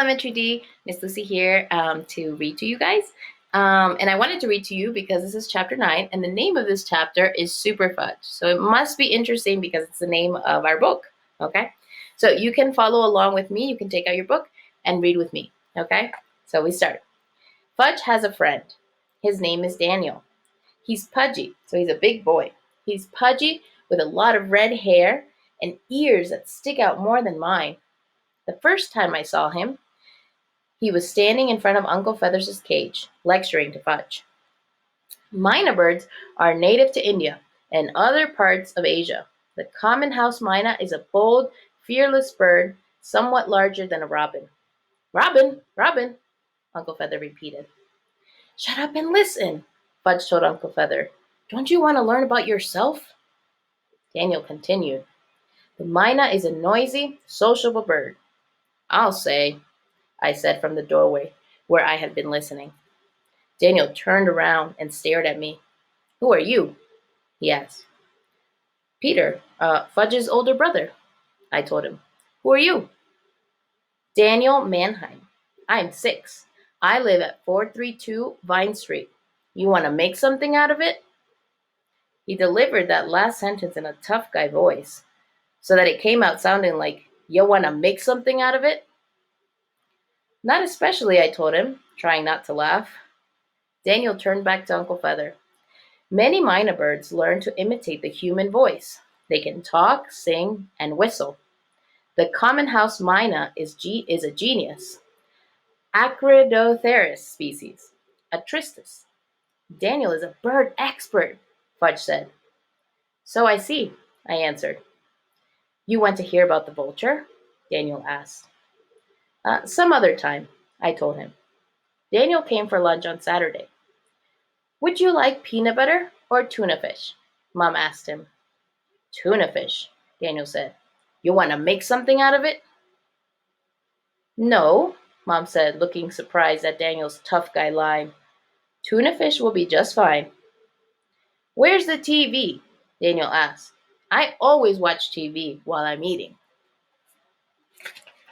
Elementary D. Miss Lucy here to read to you guys. And I wanted to read to you because this is chapter 9, and the name of this chapter is Super Fudge. So it must be interesting because it's the name of our book, okay? So you can follow along with me. You can take out your book and read with me, okay? So we start. Fudge has a friend. His name is Daniel. He's pudgy, so he's a big boy. He's pudgy with a lot of red hair and ears that stick out more than mine. The first time I saw him, he was standing in front of Uncle Feathers' cage, lecturing to Fudge. Myna birds are native to India and other parts of Asia. The common house myna is a bold, fearless bird, somewhat larger than a robin. Robin, Robin, Uncle Feather repeated. Shut up and listen, Fudge told Uncle Feather. Don't you want to learn about yourself? Daniel continued. The myna is a noisy, sociable bird. I'll say, I said from the doorway where I had been listening. Daniel turned around and stared at me. Who are you? He asked. Peter, Fudge's older brother, I told him. Who are you? Daniel Mannheim. I'm 6. I live at 432 Vine Street. You want to make something out of it? He delivered that last sentence in a tough guy voice, so that it came out sounding like, you want to make something out of it? Not especially, I told him, trying not to laugh. Daniel turned back to Uncle Feather. Many myna birds learn to imitate the human voice. They can talk, sing, and whistle. The common house myna is a genius, Acridotherus species, a tristis. Daniel is a bird expert, Fudge said. So I see, I answered. You want to hear about the vulture? Daniel asked. Some other time, I told him. Daniel came for lunch on Saturday. Would you like peanut butter or tuna fish? Mom asked him. Tuna fish, Daniel said. You want to make something out of it? No, Mom said, looking surprised at Daniel's tough guy line. Tuna fish will be just fine. Where's the TV? Daniel asked. I always watch TV while I'm eating.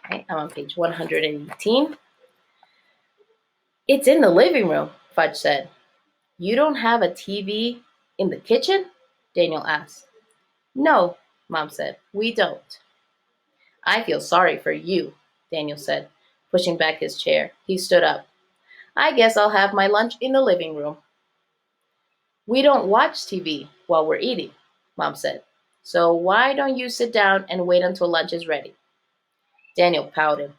Okay, I'm on page 118. It's in the living room, Fudge said. You don't have a TV in the kitchen? Daniel asked. No, Mom said, we don't. I feel sorry for you, Daniel said, pushing back his chair. He stood up. I guess I'll have my lunch in the living room. We don't watch TV while we're eating, Mom said. So why don't you sit down and wait until lunch is ready? Daniel pouted.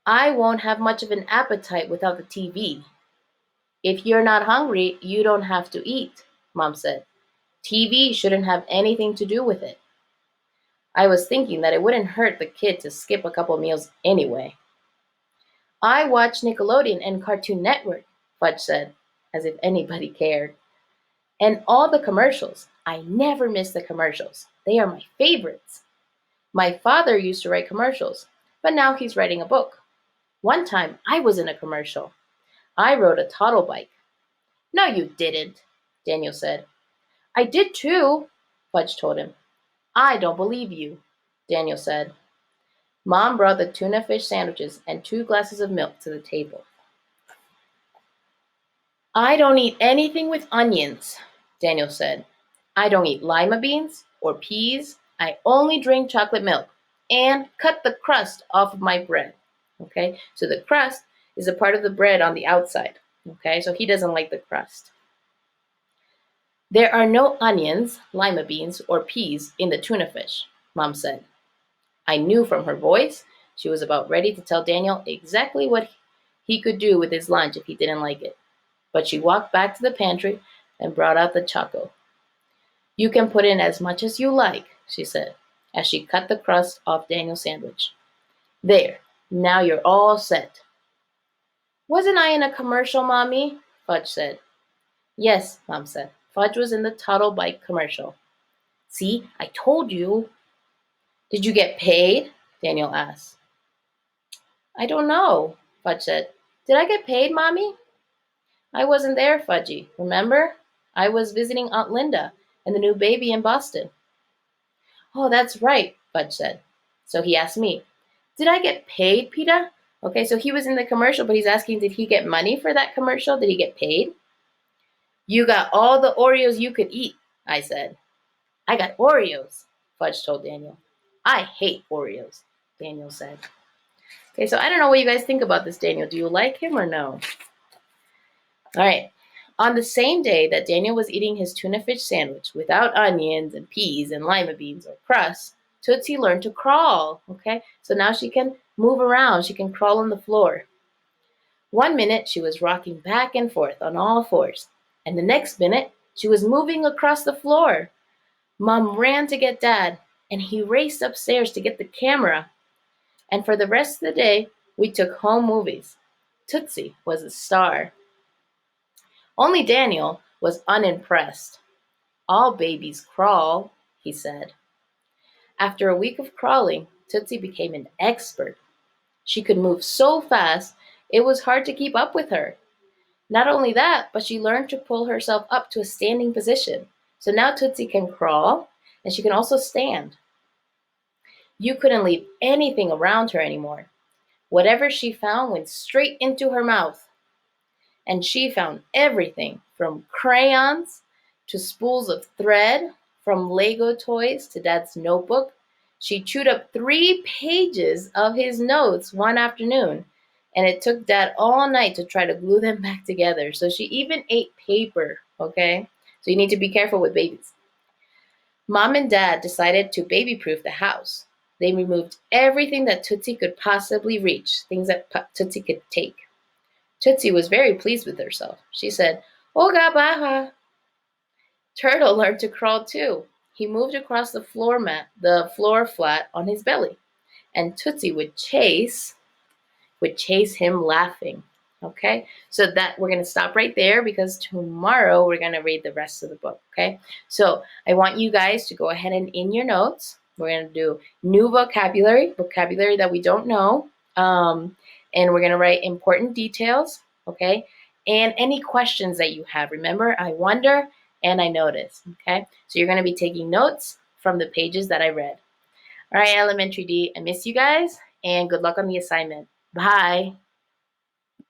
I won't have much of an appetite without the TV. If you're not hungry, you don't have to eat, Mom said. TV shouldn't have anything to do with it. I was thinking that it wouldn't hurt the kid to skip a couple meals anyway. I watch Nickelodeon and Cartoon Network, Fudge said, as if anybody cared. And all the commercials. I never miss the commercials. They are my favorites. My father used to write commercials, but now he's writing a book. One time, I was in a commercial. I rode a toddle bike. No, you didn't, Daniel said. I did too, Fudge told him. I don't believe you, Daniel said. Mom brought the tuna fish sandwiches and 2 glasses of milk to the table. I don't eat anything with onions, Daniel said. I don't eat lima beans or peas. I only drink chocolate milk and cut the crust off of my bread. Okay, so the crust is a part of the bread on the outside. Okay, so he doesn't like the crust. There are no onions, lima beans, or peas in the tuna fish, Mom said. I knew from her voice she was about ready to tell Daniel exactly what he could do with his lunch if he didn't like it. But she walked back to the pantry and brought out the choco. You can put in as much as you like, she said, as she cut the crust off Daniel's sandwich. There, now you're all set. Wasn't I in a commercial, Mommy? Fudge said. Yes, Mom said. Fudge was in the Toddle Bike commercial. See, I told you. Did you get paid? Daniel asked. I don't know, Fudge said. Did I get paid, Mommy? I wasn't there, Fudgy. Remember? I was visiting Aunt Linda and the new baby in Boston. Oh, that's right, Fudge said. So he asked me, Did I get paid, Peter? Okay, so he was in the commercial, but he's asking, did he get money for that commercial? Did he get paid? You got all the Oreos you could eat, I said. I got Oreos, Fudge told Daniel. I hate Oreos, Daniel said. Okay, so I don't know what you guys think about this, Daniel. Do you like him or no? All right. On the same day that Daniel was eating his tuna fish sandwich without onions and peas and lima beans or crust, Tootsie learned to crawl. Okay, so now she can move around. She can crawl on the floor. One minute she was rocking back and forth on all fours, and the next minute she was moving across the floor. Mom ran to get Dad, and he raced upstairs to get the camera. And for the rest of the day, we took home movies. Tootsie was a star. Only Daniel was unimpressed. All babies crawl, he said. After a week of crawling, Tootsie became an expert. She could move so fast, it was hard to keep up with her. Not only that, but she learned to pull herself up to a standing position. So now Tootsie can crawl, and she can also stand. You couldn't leave anything around her anymore. Whatever she found went straight into her mouth. And she found everything from crayons to spools of thread, from Lego toys to Dad's notebook. She chewed up 3 pages of his notes one afternoon, and it took Dad all night to try to glue them back together. So she even ate paper, okay? So you need to be careful with babies. Mom and Dad decided to baby-proof the house. They removed everything that Tootsie could possibly reach, things that Tootsie could take. Tootsie was very pleased with herself. She said, Oga baha. Turtle learned to crawl too. He moved across the floor flat on his belly, and Tootsie would chase him laughing. Okay, so that we're gonna stop right there because tomorrow we're gonna read the rest of the book. Okay, so I want you guys to go ahead and in your notes, we're gonna do new vocabulary that we don't know, and we're gonna write important details. Okay, and any questions that you have. Remember, I wonder and I notice. Okay, so you're gonna be taking notes from the pages that I read. All right, Elementary D, I miss you guys, and good luck on the assignment. Bye.